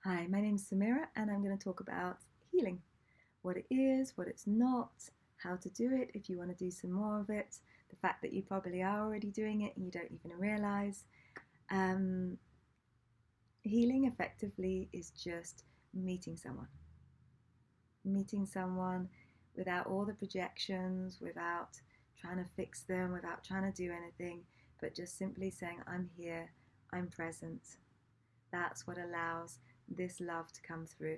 Hi, my name's Samira, and I'm going to talk about healing, what it is, what it's not, how to do it if you want to do some more of it, the fact that you probably are already doing it and you don't even realize. Um, Healing effectively is just meeting someone, meeting someone without all the projections, without trying to fix them, without trying to do anything, but just simply saying, I'm here, I'm present. That's what allows this love to come through.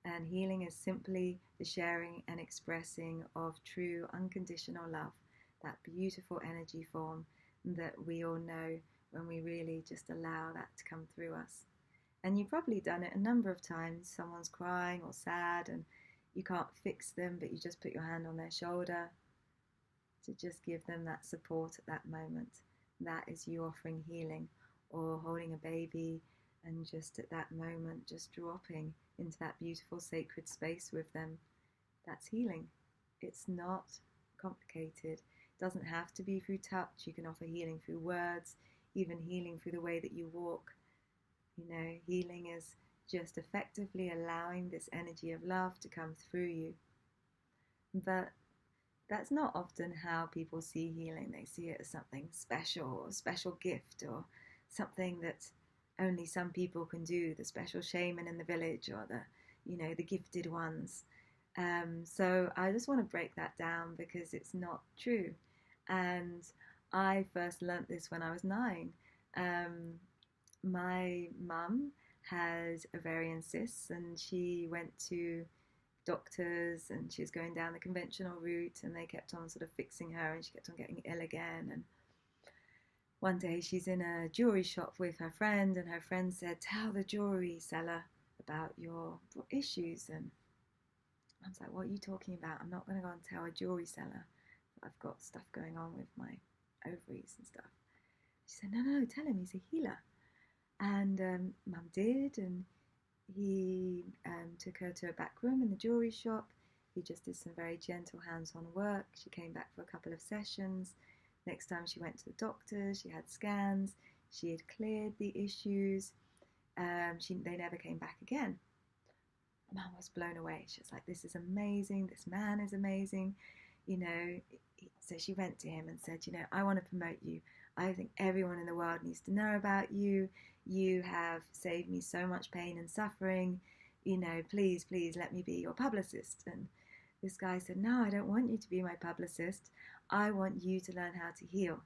And healing is simply the sharing and expressing of true unconditional love, that beautiful energy form that we all know when we really just allow that to come through us. And you've probably done it a number of times. Someone's crying or sad and you can't fix them, but you just put your hand on their shoulder to just give them that support at that moment. That is you offering healing, or holding a baby and just at that moment just dropping into that beautiful sacred space with them. That's healing. It's not complicated. It doesn't have to be through touch. You can offer healing through words, even healing through the way that you walk. Healing is just effectively allowing this energy of love to come through you. But that's not often how people see healing. They see it as something special, or a special gift, or something that only some people can do, the special shaman in the village, or the gifted ones. So I just want to break that down because it's not true. And I first learnt this when I was 9. My mum had ovarian cysts, and she went to doctors and she was going down the conventional route, and they kept on sort of fixing her and she kept on getting ill again. And one day she's in a jewelry shop with her friend, and her friend said, tell the jewelry seller about your issues. And I was like, what are you talking about? I'm not going to go and tell a jewelry seller that I've got stuff going on with my ovaries and stuff. She said, no, tell him, he's a healer. And Mum did, and he took her to a back room in the jewelry shop. He just did some very gentle hands-on work. She came back for a couple of sessions. Next time she went to the doctor, she had scans. She had cleared the issues. They never came back again. Mum was blown away. She was like, this is amazing. This man is amazing. So she went to him and said, I want to promote you. I think everyone in the world needs to know about you. You have saved me so much pain and suffering. Please let me be your publicist. And this guy said, no, I don't want you to be my publicist. I want you to learn how to heal,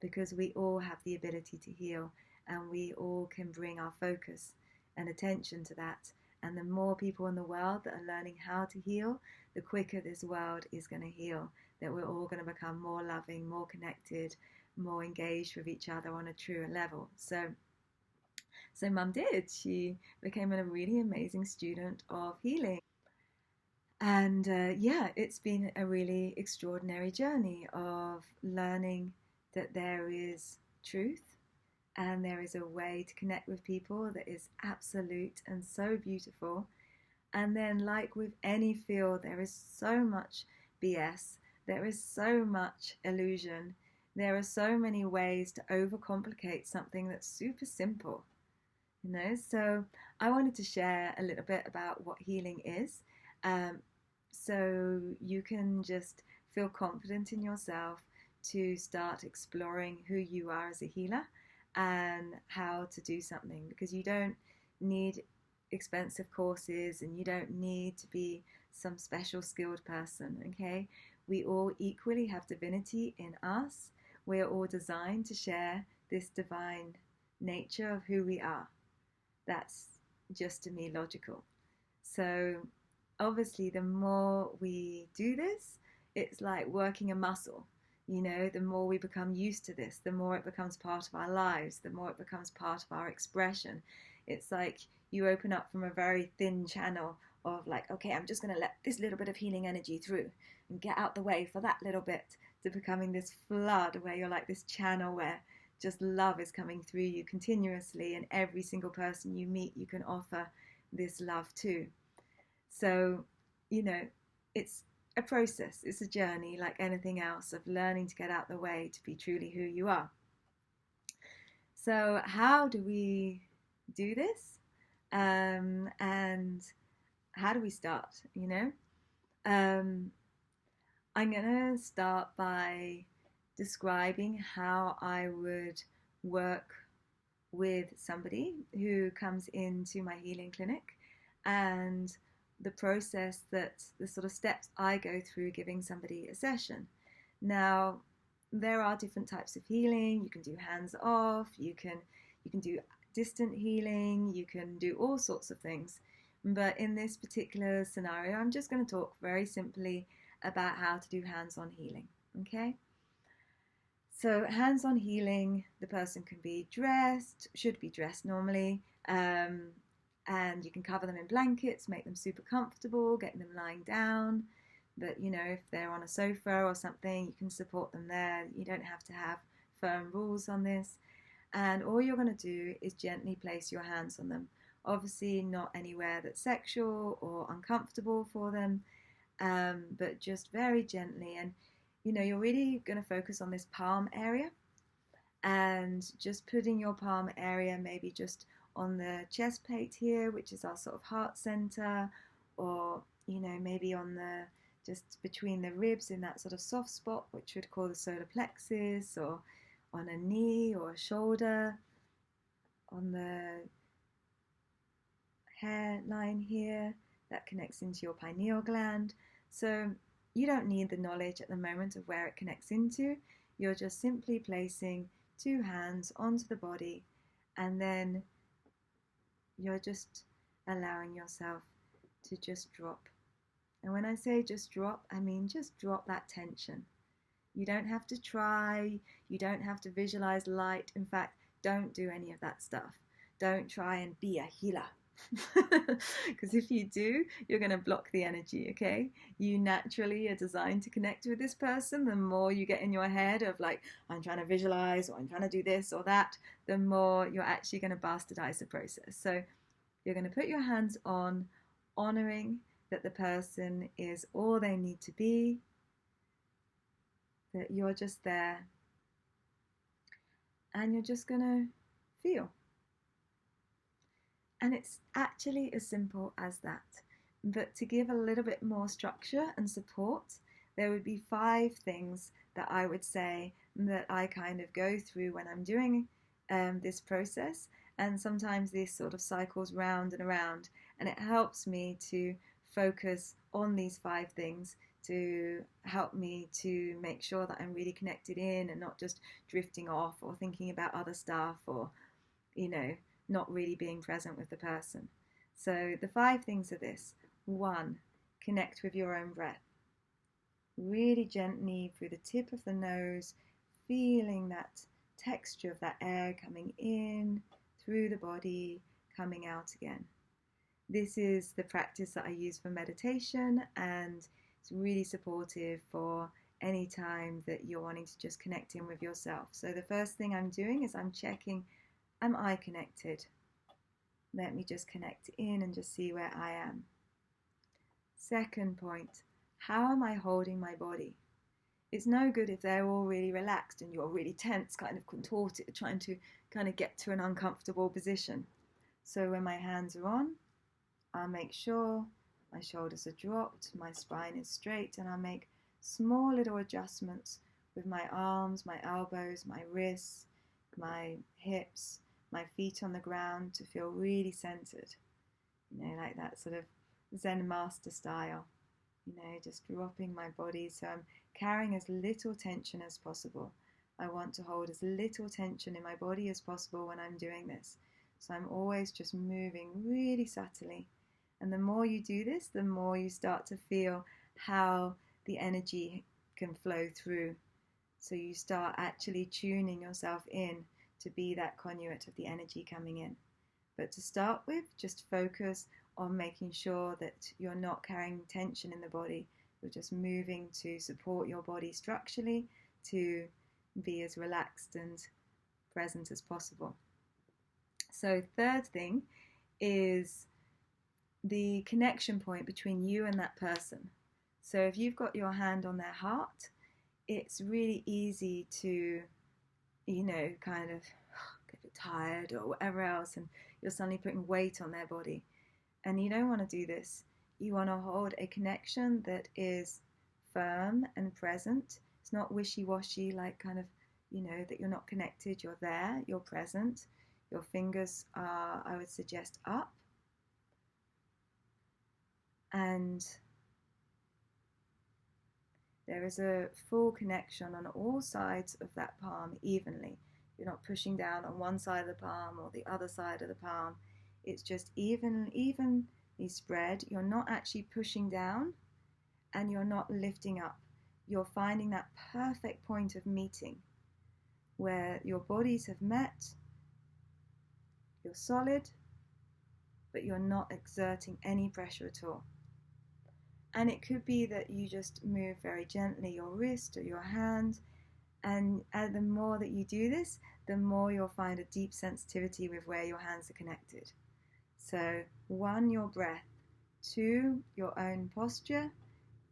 because we all have the ability to heal, and we all can bring our focus and attention to that. And the more people in the world that are learning how to heal, the quicker this world is going to heal, that we're all going to become more loving, more connected, more engaged with each other on a truer level. So Mum did. She became a really amazing student of healing. And it's been a really extraordinary journey of learning that there is truth and there is a way to connect with people that is absolute and so beautiful. And then, like with any field, there is so much BS, there is so much illusion, there are so many ways to overcomplicate something that's super simple. So I wanted to share a little bit about what healing is, so you can just feel confident in yourself to start exploring who you are as a healer and how to do something, because you don't need expensive courses and you don't need to be some special skilled person. Okay, we all equally have divinity in us. We're all designed to share this divine nature of who we are. That's just, to me, logical. So obviously the more we do this, it's like working a muscle. The more we become used to this, the more it becomes part of our lives, the more it becomes part of our expression. It's like you open up from a very thin channel of like, okay, I'm just going to let this little bit of healing energy through and get out the way for that little bit, to becoming this flood where you're like this channel where just love is coming through you continuously, and every single person you meet, you can offer this love to. So, it's a process, it's a journey like anything else of learning to get out the way to be truly who you are. So how do we do this? And how do we start? Um, I'm going to start by describing how I would work with somebody who comes into my healing clinic, and the sort of steps I go through giving somebody a session. Now, there are different types of healing. You can do hands off, you can do distant healing, you can do all sorts of things. But in this particular scenario, I'm just going to talk very simply about how to do hands-on healing. Okay? So hands-on healing, the person can be dressed, should be dressed normally, and you can cover them in blankets, make them super comfortable, get them lying down. But if they're on a sofa or something, you can support them there. You don't have to have firm rules on this. And all you're going to do is gently place your hands on them. Obviously, not anywhere that's sexual or uncomfortable for them, but just very gently. And you're really going to focus on this palm area, and just putting your palm area maybe just on the chest plate here, which is our sort of heart center, or maybe on the just between the ribs in that sort of soft spot, which we'd call the solar plexus, or on a knee or a shoulder, on the hairline here that connects into your pineal gland. So you don't need the knowledge at the moment of where it connects into. You're just simply placing two hands onto the body, and then you're just allowing yourself to just drop. And when I say just drop, I mean just drop that tension. You don't have to try, you don't have to visualize light. In fact, don't do any of that stuff. Don't try and be a healer. Because if you do, you're going to block the energy, okay? You naturally are designed to connect with this person. The more you get in your head of like, I'm trying to visualize, or I'm trying to do this or that, the more you're actually going to bastardize the process. So you're going to put your hands on, honoring that the person is all they need to be, that you're just there, and you're just going to feel. And it's actually as simple as that. But to give a little bit more structure and support, there would be 5 things that I would say that I kind of go through when I'm doing this process. And sometimes this sort of cycles round and around, and it helps me to focus on these 5 things to help me to make sure that I'm really connected in and not just drifting off or thinking about other stuff, or not really being present with the person. So the 5 things are this. 1, connect with your own breath. Really gently through the tip of the nose, feeling that texture of that air coming in through the body, coming out again. This is the practice that I use for meditation, and it's really supportive for any time that you're wanting to just connect in with yourself. So the first thing I'm doing is I'm checking, am I connected? Let me just connect in and just see where I am. Second point, how am I holding my body? It's no good if they're all really relaxed and you're really tense, kind of contorted, trying to kind of get to an uncomfortable position. So when my hands are on, I'll make sure my shoulders are dropped, my spine is straight, and I'll make small little adjustments with my arms, my elbows, my wrists, my hips, my feet on the ground to feel really centered. Like that sort of Zen master style. Just dropping my body, so I'm carrying as little tension as possible. I want to hold as little tension in my body as possible when I'm doing this. So I'm always just moving really subtly. And the more you do this, the more you start to feel how the energy can flow through. So you start actually tuning yourself in to be that conduit of the energy coming in. But to start with, just focus on making sure that you're not carrying tension in the body. You're just moving to support your body structurally to be as relaxed and present as possible. So third thing is the connection point between you and that person. So if you've got your hand on their heart, it's really easy to, kind of get a bit tired or whatever else, and you're suddenly putting weight on their body. And you don't want to do this. You want to hold a connection that is firm and present. It's not wishy-washy, like kind of, that you're not connected. You're there, you're present. Your fingers are, I would suggest, up. And there is a full connection on all sides of that palm evenly. You're not pushing down on one side of the palm or the other side of the palm. It's just evenly spread. You're not actually pushing down and you're not lifting up. You're finding that perfect point of meeting where your bodies have met. You're solid, but you're not exerting any pressure at all. And it could be that you just move very gently your wrist or your hand. And the more that you do this, the more you'll find a deep sensitivity with where your hands are connected. So 1, your breath. 2, your own posture.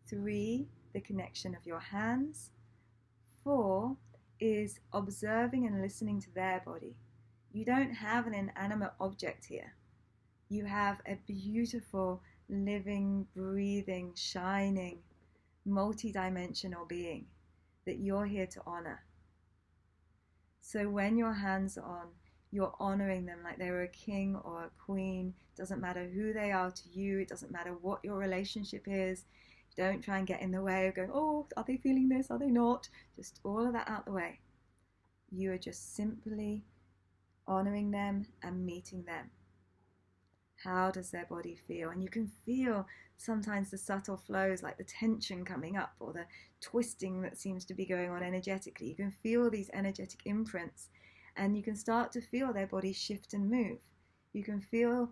3, the connection of your hands. 4 is observing and listening to their body. You don't have an inanimate object here. You have a beautiful, living, breathing, shining, multi-dimensional being that you're here to honor. So when your hands are on, you're honoring them like they were a king or a queen. It doesn't matter who they are to you. It doesn't matter what your relationship is. Don't try and get in the way of going, oh, are they feeling this? Are they not? Just all of that out the way. You are just simply honoring them and meeting them. How does their body feel? And you can feel sometimes the subtle flows, like the tension coming up or the twisting that seems to be going on energetically. You can feel these energetic imprints and you can start to feel their body shift and move. You can feel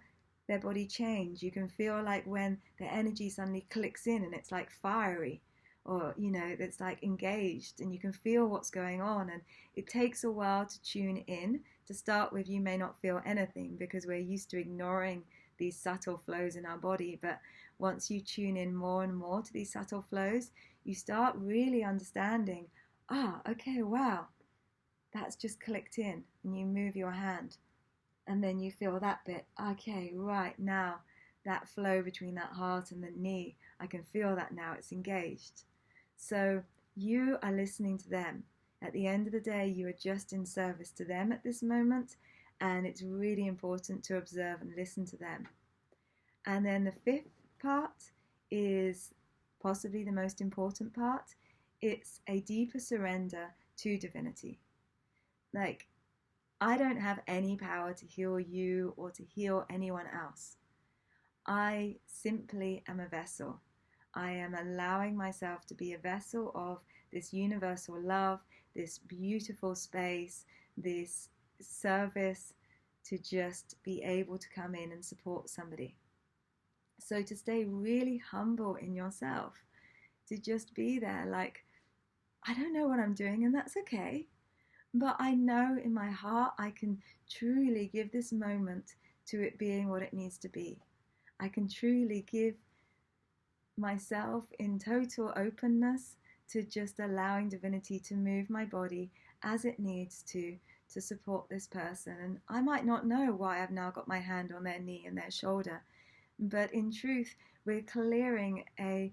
their body change. You can feel like when the energy suddenly clicks in and it's like fiery, or it's like engaged, and you can feel what's going on. And it takes a while to tune in. To start with, you may not feel anything because we're used to ignoring these subtle flows in our body, but once you tune in more and more to these subtle flows, you start really understanding, okay, wow, that's just clicked in. And you move your hand and then you feel that bit, okay, right, now that flow between that heart and the knee, I can feel that now, it's engaged. So you are listening to them. At the end of the day, you are just in service to them at this moment, and it's really important to observe and listen to them. And then the 5th part is possibly the most important part. It's a deeper surrender to divinity. Like, I don't have any power to heal you or to heal anyone else. I simply am a vessel. I am allowing myself to be a vessel of this universal love, this beautiful space, this service, to just be able to come in and support somebody. So to stay really humble in yourself, to just be there like, I don't know what I'm doing and that's okay. But I know in my heart I can truly give this moment to it being what it needs to be. I can truly give myself in total openness to just allowing divinity to move my body as it needs to support this person. And I might not know why I've now got my hand on their knee and their shoulder, but in truth, we're clearing a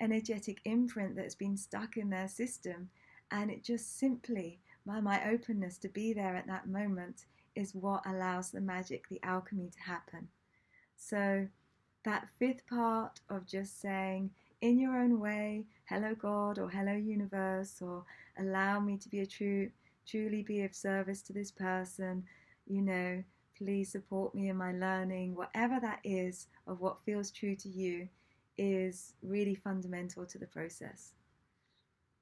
energetic imprint that's been stuck in their system, and it just simply, by my openness to be there at that moment, is what allows the magic, the alchemy to happen. So that 5th part of just saying in your own way, hello God or hello universe, or allow me to be truly be of service to this person, please support me in my learning, whatever that is of what feels true to you, is really fundamental to the process.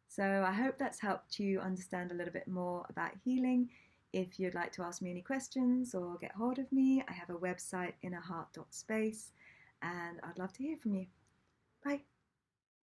So I hope that's helped you understand a little bit more about healing. If you'd like to ask me any questions or get hold of me, I have a website, innerheart.space, and I'd love to hear from you. Bye.